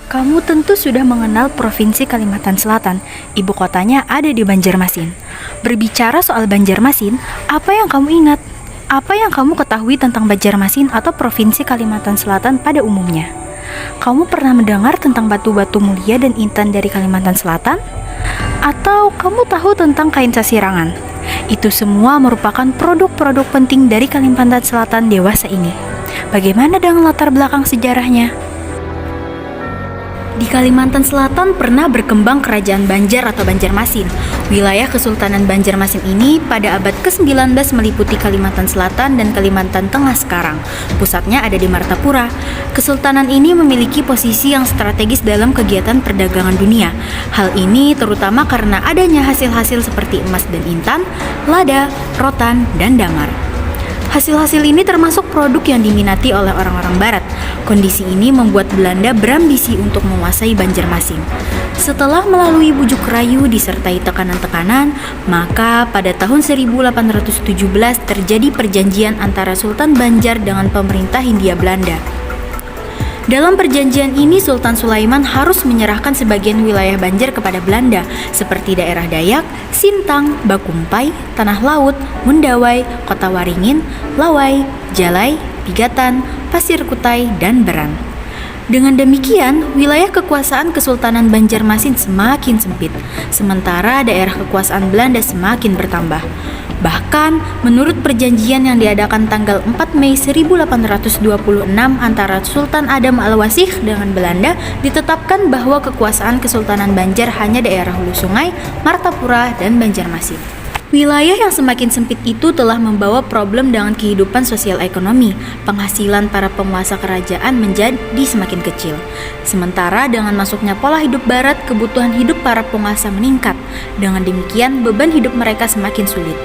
Kamu tentu sudah mengenal Provinsi Kalimantan Selatan. Ibu kotanya ada di Banjarmasin. Berbicara soal Banjarmasin, apa yang kamu ingat? Apa yang kamu ketahui tentang Banjarmasin atau Provinsi Kalimantan Selatan pada umumnya? Kamu pernah mendengar tentang batu-batu mulia dan intan dari Kalimantan Selatan? Atau kamu tahu tentang kain sasirangan? Itu semua merupakan produk-produk penting dari Kalimantan Selatan dewasa ini. Bagaimana dengan latar belakang sejarahnya? Di Kalimantan Selatan pernah berkembang Kerajaan Banjar atau Banjarmasin. Wilayah Kesultanan Banjarmasin ini pada abad ke-19 meliputi Kalimantan Selatan dan Kalimantan Tengah sekarang. Pusatnya ada di Martapura. Kesultanan ini memiliki posisi yang strategis dalam kegiatan perdagangan dunia. Hal ini terutama karena adanya hasil-hasil seperti emas dan intan, lada, rotan, dan damar. Hasil-hasil ini termasuk produk yang diminati oleh orang-orang barat. Kondisi ini membuat Belanda berambisi untuk menguasai Banjarmasin. Setelah melalui bujuk rayu disertai tekanan-tekanan, maka pada tahun 1817 terjadi perjanjian antara Sultan Banjar dengan pemerintah Hindia Belanda. Dalam perjanjian ini, Sultan Sulaiman harus menyerahkan sebagian wilayah Banjar kepada Belanda, seperti daerah Dayak, Sintang, Bakumpai, Tanah Laut, Mundawai, Kota Waringin, Lawai, Jalai, Pigatan, Pasir Kutai, dan Beran. Dengan demikian, wilayah kekuasaan Kesultanan Banjarmasin semakin sempit, sementara daerah kekuasaan Belanda semakin bertambah. Bahkan, menurut perjanjian yang diadakan tanggal 4 Mei 1826 antara Sultan Adam Al-Wasih dengan Belanda, ditetapkan bahwa kekuasaan Kesultanan Banjar hanya daerah hulu sungai, Martapura, dan Banjarmasin. Wilayah yang semakin sempit itu telah membawa problem dengan kehidupan sosial ekonomi. Penghasilan para penguasa kerajaan menjadi semakin kecil. Sementara dengan masuknya pola hidup barat, kebutuhan hidup para penguasa meningkat. Dengan demikian, beban hidup mereka semakin sulit.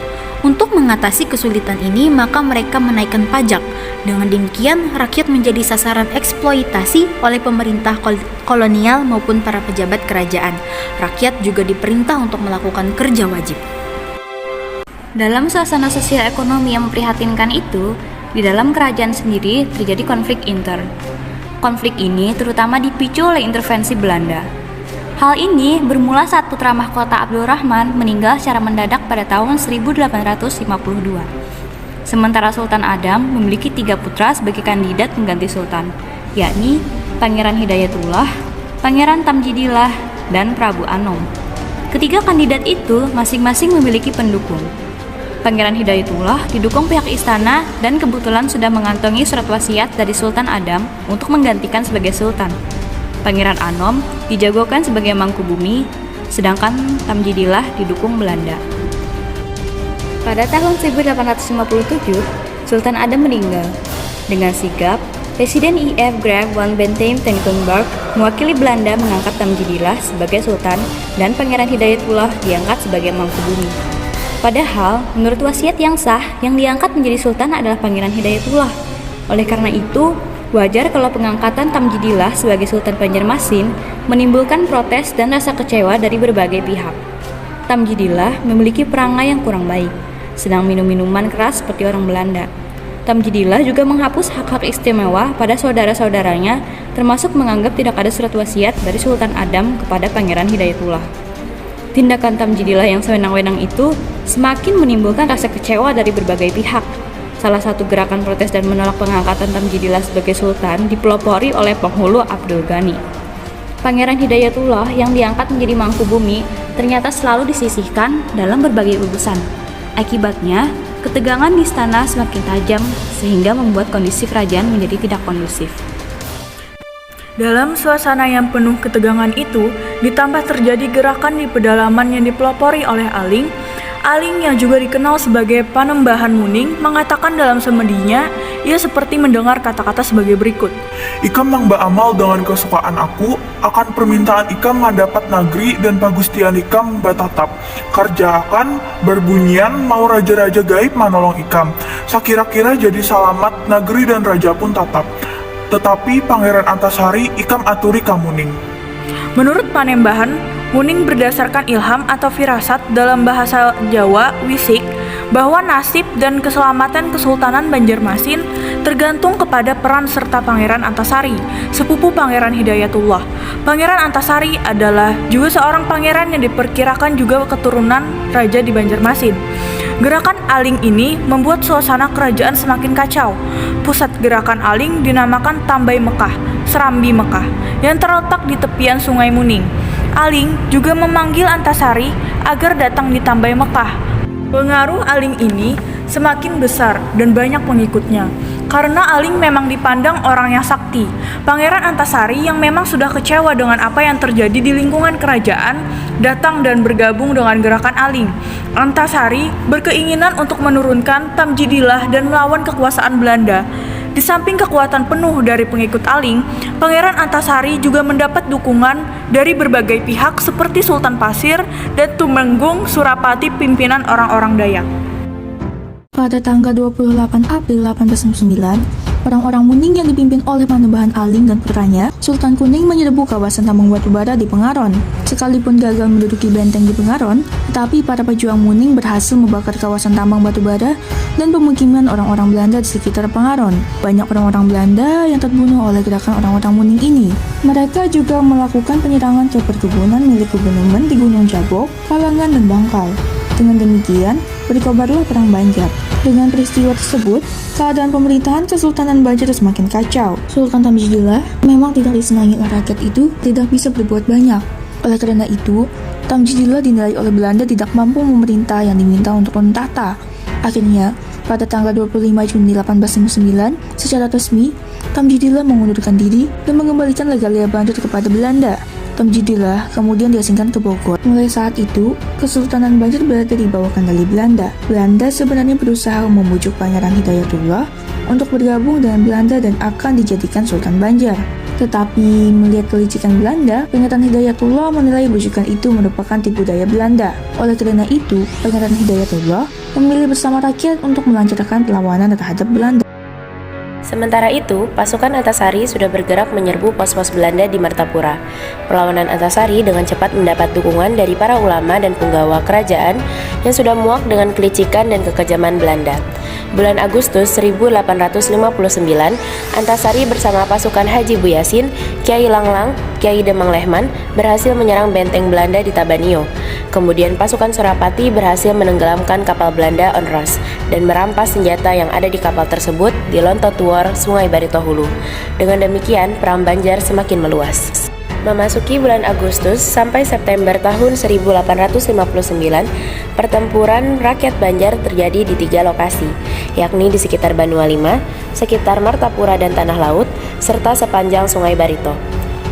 Untuk mengatasi kesulitan ini, maka mereka menaikkan pajak. Dengan demikian, rakyat menjadi sasaran eksploitasi oleh pemerintah kolonial maupun para pejabat kerajaan. Rakyat juga diperintah untuk melakukan kerja wajib. Dalam suasana sosial ekonomi yang memprihatinkan itu, di dalam kerajaan sendiri terjadi konflik intern. Konflik ini terutama dipicu oleh intervensi Belanda. Hal ini bermula saat putra mahkota Abdul Rahman meninggal secara mendadak pada tahun 1852. Sementara Sultan Adam memiliki 3 putra sebagai kandidat pengganti sultan, yakni Pangeran Hidayatullah, Pangeran Tamjidillah, dan Prabu Anom. Ketiga kandidat itu masing-masing memiliki pendukung. Pangeran Hidayatullah didukung pihak istana dan kebetulan sudah mengantongi surat wasiat dari Sultan Adam untuk menggantikan sebagai sultan. Pangeran Anom dijagokan sebagai Mangkubumi, sedangkan Tamjidillah didukung Belanda. Pada tahun 1857, Sultan Adam meninggal. Dengan sigap, Presiden I.F. Graaf van Bentem Tenkenberg mewakili Belanda mengangkat Tamjidillah sebagai sultan dan Pangeran Hidayatullah diangkat sebagai Mangkubumi. Padahal, menurut wasiat yang sah, yang diangkat menjadi sultan adalah Pangeran Hidayatullah. Oleh karena itu, wajar kalau pengangkatan Tamjidillah sebagai Sultan Banjarmasin menimbulkan protes dan rasa kecewa dari berbagai pihak. Tamjidillah memiliki perangai yang kurang baik, sedang minum minuman keras seperti orang Belanda. Tamjidillah juga menghapus hak-hak istimewa pada saudara-saudaranya, termasuk menganggap tidak ada surat wasiat dari Sultan Adam kepada Pangeran Hidayatullah. Tindakan Tamjidillah yang sewenang-wenang itu semakin menimbulkan rasa kecewa dari berbagai pihak. Salah satu gerakan protes dan menolak pengangkatan Tamjidillah sebagai sultan dipelopori oleh penghulu Abdul Ghani. Pangeran Hidayatullah yang diangkat menjadi Mangkubumi ternyata selalu disisihkan dalam berbagai urusan. Akibatnya, ketegangan di istana semakin tajam sehingga membuat kondisi kerajaan menjadi tidak kondusif. Dalam suasana yang penuh ketegangan itu, ditambah terjadi gerakan di pedalaman yang dipelopori oleh Aling. Aling yang juga dikenal sebagai Panembahan Muning mengatakan dalam semedinya, ia seperti mendengar kata-kata sebagai berikut. Ikam nang baamal dengan kesukaan aku, akan permintaan ikam ngadapat negeri dan pagustian ikam batatap. Kerja akan berbunyian mau raja-raja gaib manolong ikam. Sakira-kira jadi salamat negeri dan raja pun tatap. Tetapi Pangeran Antasari ikam aturi kamuning. Menurut Panembahan, Muning berdasarkan ilham atau firasat dalam bahasa Jawa, wisik, bahwa nasib dan keselamatan Kesultanan Banjarmasin tergantung kepada peran serta Pangeran Antasari, sepupu Pangeran Hidayatullah. Pangeran Antasari adalah juga seorang pangeran yang diperkirakan juga keturunan raja di Banjarmasin. Gerakan Aling ini membuat suasana kerajaan semakin kacau. Pusat gerakan Aling dinamakan Tambai Mekah, Serambi Mekah, yang terletak di tepian Sungai Muning. Aling juga memanggil Antasari agar datang di Tambai Mekah. Pengaruh Aling ini semakin besar dan banyak pengikutnya. Karena Aling memang dipandang orang yang sakti, Pangeran Antasari yang memang sudah kecewa dengan apa yang terjadi di lingkungan kerajaan, datang dan bergabung dengan gerakan Aling. Antasari berkeinginan untuk menurunkan Tamjidillah dan melawan kekuasaan Belanda. Di samping kekuatan penuh dari pengikut Aling, Pangeran Antasari juga mendapat dukungan dari berbagai pihak seperti Sultan Pasir dan Tumenggung Surapati pimpinan orang-orang Dayak. Pada tanggal 28 April 1869, orang-orang Muning yang dipimpin oleh Panembahan Aling dan putranya, Sultan Kuning menyerbu kawasan tambang batubara di Pengaron. Sekalipun gagal menduduki benteng di Pengaron, tetapi para pejuang Muning berhasil membakar kawasan tambang batubara dan pemukiman orang-orang Belanda di sekitar Pengaron. Banyak orang-orang Belanda yang terbunuh oleh gerakan orang-orang Muning ini. Mereka juga melakukan penyerangan ke perkebunan milik gubernemen di Gunung Jabok, Kalangan, dan Bangkal. Dengan demikian, berkobarlah Perang Banjar. Dengan peristiwa tersebut, keadaan pemerintahan Kesultanan Banjar semakin kacau. Sultan Tamjidillah memang tidak disenangi oleh rakyat itu, tidak bisa berbuat banyak. Oleh karena itu, Tamjidillah dinilai oleh Belanda tidak mampu memerintah yang diminta untuk turun tahta. Akhirnya, pada tanggal 25 Juni 1859, secara resmi, Tamjidillah mengundurkan diri dan mengembalikan regalia Banjar kepada Belanda. Tamjidillah kemudian diasingkan ke Bogor. Mulai saat itu, Kesultanan Banjar berada di bawah kendali Belanda. Belanda sebenarnya berusaha membujuk Pangeran Hidayatullah untuk bergabung dengan Belanda dan akan dijadikan Sultan Banjar. Tetapi melihat kelicikan Belanda, Pangeran Hidayatullah menilai bujukan itu merupakan tipu daya Belanda. Oleh karena itu, Pangeran Hidayatullah memilih bersama rakyat untuk melancarkan perlawanan terhadap Belanda. Sementara itu, pasukan Antasari sudah bergerak menyerbu pos-pos Belanda di Martapura. Perlawanan Antasari dengan cepat mendapat dukungan dari para ulama dan punggawa kerajaan yang sudah muak dengan kelicikan dan kekejaman Belanda. Bulan Agustus 1859, Antasari bersama pasukan Haji Buyasin, Kiai Langlang, Kiai Demang Lehman berhasil menyerang benteng Belanda di Tabanio. Kemudian pasukan Surapati berhasil menenggelamkan kapal Belanda Onrus dan merampas senjata yang ada di kapal tersebut di Lontotuor, Sungai Barito Hulu. Dengan demikian, Perang Banjar semakin meluas. Memasuki bulan Agustus sampai September tahun 1859, pertempuran rakyat Banjar terjadi di 3 lokasi, yakni di sekitar Banua Lima, sekitar Martapura dan Tanah Laut, serta sepanjang Sungai Barito.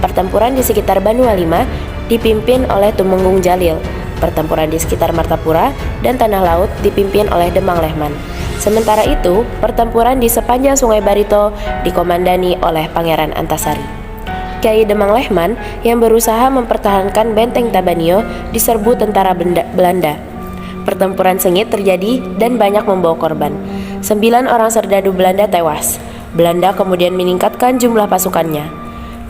Pertempuran di sekitar Banua Lima dipimpin oleh Tumenggung Jalil. Pertempuran di sekitar Martapura dan Tanah Laut dipimpin oleh Demang Lehman. Sementara itu, pertempuran di sepanjang Sungai Barito dikomandani oleh Pangeran Antasari. Kiai Demang Lehman yang berusaha mempertahankan benteng Tabanio diserbu tentara Belanda. Pertempuran sengit terjadi dan banyak membawa korban. 9 orang serdadu Belanda tewas. Belanda kemudian meningkatkan jumlah pasukannya.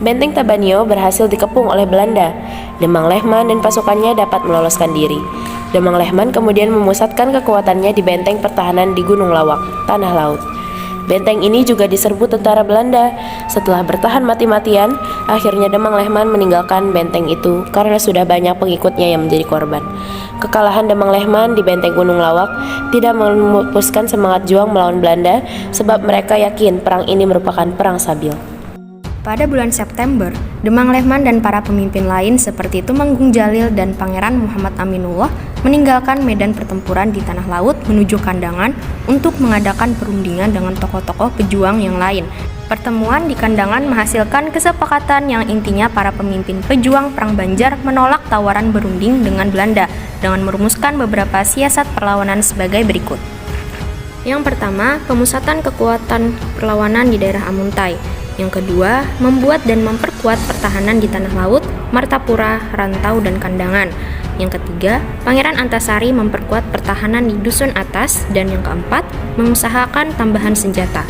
Benteng Tabanio berhasil dikepung oleh Belanda. Demang Lehman dan pasukannya dapat meloloskan diri. Demang Lehman kemudian memusatkan kekuatannya di benteng pertahanan di Gunung Lawak, Tanah Laut. Benteng ini juga diserbu tentara Belanda. Setelah bertahan mati-matian, akhirnya Demang Lehman meninggalkan benteng itu karena sudah banyak pengikutnya yang menjadi korban. Kekalahan Demang Lehman di benteng Gunung Lawak tidak memupuskan semangat juang melawan Belanda, sebab mereka yakin perang ini merupakan perang Sabil. Pada bulan September, Demang Lehman dan para pemimpin lain seperti Tumenggung Jalil dan Pangeran Muhammad Aminullah meninggalkan medan pertempuran di Tanah Laut menuju Kandangan untuk mengadakan perundingan dengan tokoh-tokoh pejuang yang lain. Pertemuan di Kandangan menghasilkan kesepakatan yang intinya para pemimpin pejuang Perang Banjar menolak tawaran berunding dengan Belanda dengan merumuskan beberapa siasat perlawanan sebagai berikut. Yang pertama, pemusatan kekuatan perlawanan di daerah Amuntai. Yang kedua, membuat dan memperkuat pertahanan di Tanah Laut, Martapura, Rantau, dan Kandangan. Yang ketiga, Pangeran Antasari memperkuat pertahanan di Dusun Atas. Dan yang keempat, mengusahakan tambahan senjata.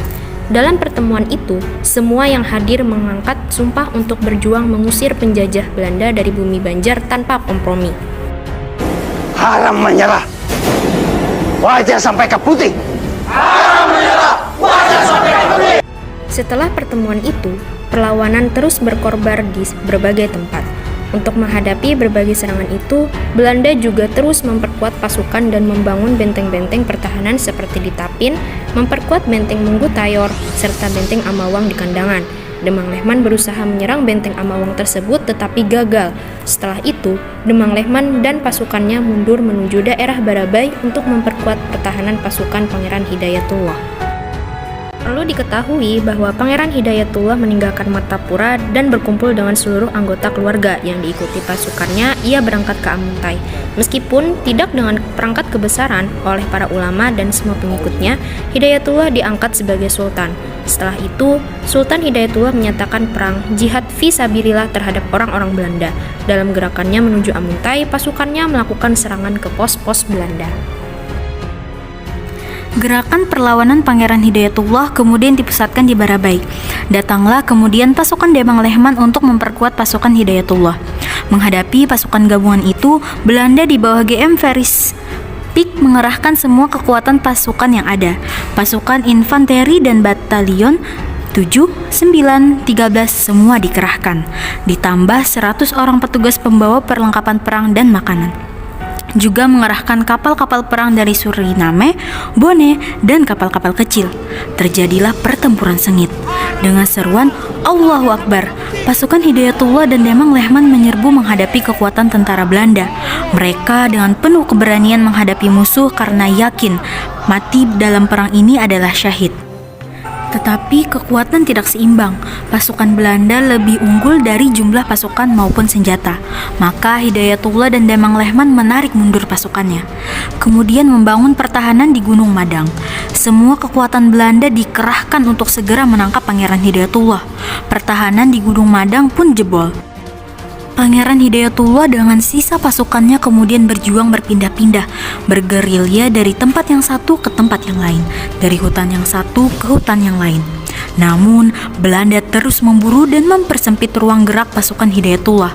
Dalam pertemuan itu, semua yang hadir mengangkat sumpah untuk berjuang mengusir penjajah Belanda dari bumi Banjar tanpa kompromi. Haram menyerah. wajah sampai ke putih. Setelah pertemuan itu, perlawanan terus berkorbar di berbagai tempat. Untuk menghadapi berbagai serangan itu, Belanda juga terus memperkuat pasukan dan membangun benteng-benteng pertahanan seperti di Tapin, memperkuat benteng Munggu Tayor, serta benteng Amawang di Kandangan. Demang Lehman berusaha menyerang benteng Amawang tersebut tetapi gagal. Setelah itu, Demang Lehman dan pasukannya mundur menuju daerah Barabai untuk memperkuat pertahanan pasukan Pangeran Hidayatullah. Perlu diketahui bahwa Pangeran Hidayatullah meninggalkan Martapura dan berkumpul dengan seluruh anggota keluarga yang diikuti pasukannya. Ia berangkat ke Amuntai. Meskipun tidak dengan perangkat kebesaran oleh para ulama dan semua pengikutnya, Hidayatullah diangkat sebagai sultan. Setelah itu, Sultan Hidayatullah menyatakan perang jihad fisabilillah terhadap orang-orang Belanda. Dalam gerakannya menuju Amuntai, pasukannya melakukan serangan ke pos-pos Belanda. Gerakan perlawanan Pangeran Hidayatullah kemudian dipusatkan di Barabai. Datanglah kemudian pasukan Demang Lehman untuk memperkuat pasukan Hidayatullah. Menghadapi pasukan gabungan itu, Belanda di bawah GM Ferris Pik mengerahkan semua kekuatan pasukan yang ada. Pasukan infanteri dan batalion 7, 9, 13 semua dikerahkan. Ditambah 100 orang petugas pembawa perlengkapan perang dan makanan. Juga mengerahkan kapal-kapal perang dari Suriname, Bone, dan kapal-kapal kecil. Terjadilah pertempuran sengit. Dengan seruan Allahu Akbar, pasukan Hidayatullah dan Demang Lehman menyerbu menghadapi kekuatan tentara Belanda. Mereka dengan penuh keberanian menghadapi musuh karena yakin mati dalam perang ini adalah syahid. Tetapi kekuatan tidak seimbang. Pasukan Belanda lebih unggul dari jumlah pasukan maupun senjata. Maka Hidayatullah dan Demang Lehman menarik mundur pasukannya. Kemudian membangun pertahanan di Gunung Madang. Semua kekuatan Belanda dikerahkan untuk segera menangkap Pangeran Hidayatullah. Pertahanan di Gunung Madang pun jebol. Pangeran Hidayatullah dengan sisa pasukannya kemudian berjuang berpindah-pindah, bergerilya dari tempat yang satu ke tempat yang lain, dari hutan yang satu ke hutan yang lain. Namun, Belanda terus memburu dan mempersempit ruang gerak pasukan Hidayatullah.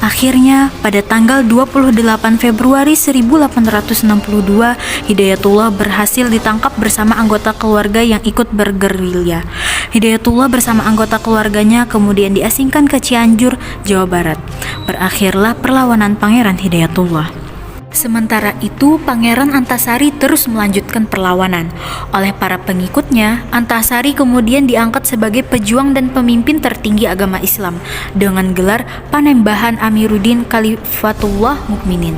Akhirnya, pada tanggal 28 Februari 1862, Hidayatullah berhasil ditangkap bersama anggota keluarga yang ikut bergerilya. Hidayatullah bersama anggota keluarganya kemudian diasingkan ke Cianjur, Jawa Barat. Berakhirlah perlawanan Pangeran Hidayatullah. Sementara itu, Pangeran Antasari terus melanjutkan perlawanan. Oleh para pengikutnya, Antasari kemudian diangkat sebagai pejuang dan pemimpin tertinggi agama Islam dengan gelar Panembahan Amiruddin Khalifatullah Mukminin.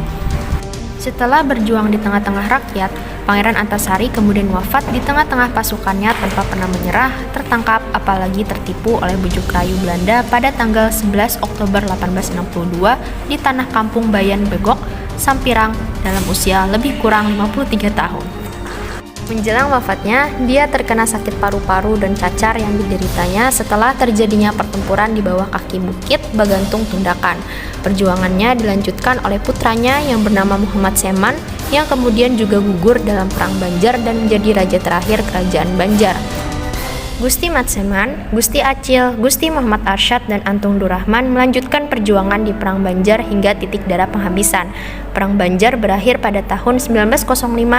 Setelah berjuang di tengah-tengah rakyat, Pangeran Antasari kemudian wafat di tengah-tengah pasukannya tanpa pernah menyerah, tertangkap, apalagi tertipu oleh bujuk rayu Belanda pada tanggal 11 Oktober 1862 di tanah kampung Bayan Begok, Sampirang, dalam usia lebih kurang 53 tahun. Menjelang wafatnya, dia terkena sakit paru-paru dan cacar yang dideritanya setelah terjadinya pertempuran di bawah kaki bukit Bagantung Tundakan. Perjuangannya dilanjutkan oleh putranya yang bernama Muhammad Seman, yang kemudian juga gugur dalam Perang Banjar dan menjadi raja terakhir Kerajaan Banjar. Gusti Mat Seman, Gusti Acil, Gusti Muhammad Arsyad, dan Antung Durrahman melanjutkan perjuangan di Perang Banjar hingga titik darah penghabisan. Perang Banjar berakhir pada tahun 1905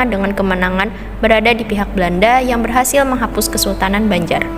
dengan kemenangan berada di pihak Belanda yang berhasil menghapus Kesultanan Banjar.